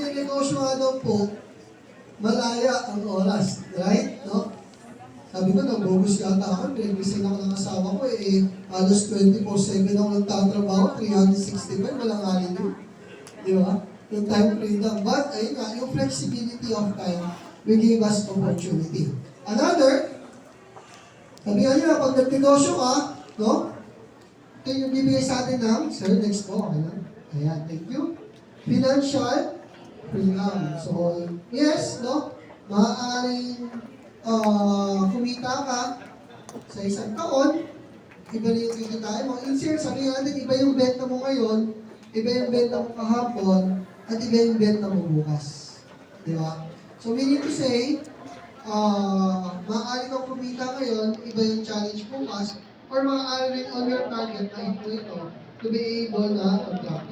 pagninegosyo nga daw po, malaya ang oras. Right? No? Sabi ko, nag-bogus yata ako. Pinag-resign ako ng asawa ko. Halos 24/7 ako nagtatrabaho. 365, walang holiday. Di ba? Yung time freedom. But, ayun nga, yung flexibility of time will give us opportunity. Another, sabihan nyo na, pag nag-negosyo ka, no? Ito yung bibigay sa atin ng, sir, next po, okay lang. Ayan, thank you. Financial freedom. So, yes, no? Maaaring kumita ka sa isang taon, iba na yung kikitain mo. Insert, sabihin natin, iba yung benta mo ngayon, iba yung benta mo kahapon, at iba yung benta mo bukas. Di ba? So, meaning to say, maaari kang kumita ngayon, iba yung challenge bukas, or maaari rin on your target na ito to be able na mag-drop.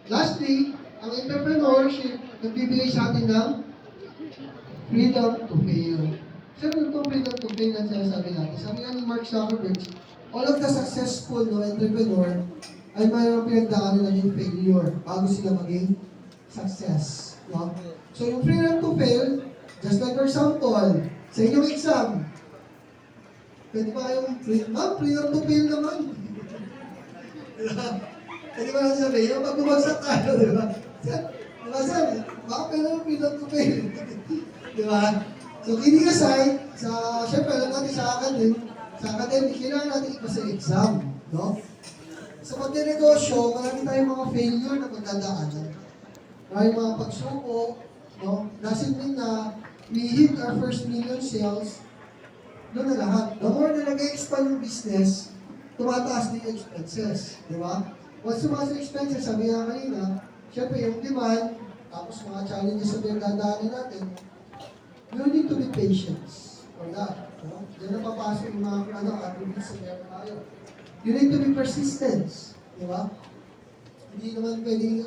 Lastly, ang entrepreneurship, nagbibigay sa atin ng freedom to fail. Siyempre itong freedom to fail na sinasabi natin. Sabi nga ni Mark Zuckerberg, all of the successful entrepreneur ay mayroong pinagdaanan ng failure bago sila maging success. No? So yung freedom to fail, just like for example, sa inyong exam, pwede ba yung freedom to fail naman? Pwede ba natin sabihin, yung pag bumagsak tayo, di ba? Diba sir, baka pwede yung freedom to fail. Di ba? So kidding aside, syempre alam natin sa academic, kailangan natin ipa sa exam. No? Sa pagdinegosyo, marami tayong mga failure na pagdadaanan. Maraming mga pagsubok, no? Doesn't mean na we hit our first million sales, doon na lahat. The more na nag-expand yung business, tumataas din yung expenses. Di ba? Once tumaas yung expenses, sabi nga kanina, syempre yung demand, tapos mga challenges na pinagdadaanan natin, you need to be patient for that. No? Diyan na papasok yung mga attributes na meron tayo. You need to be persistent. Di ba? Hindi naman pwedeng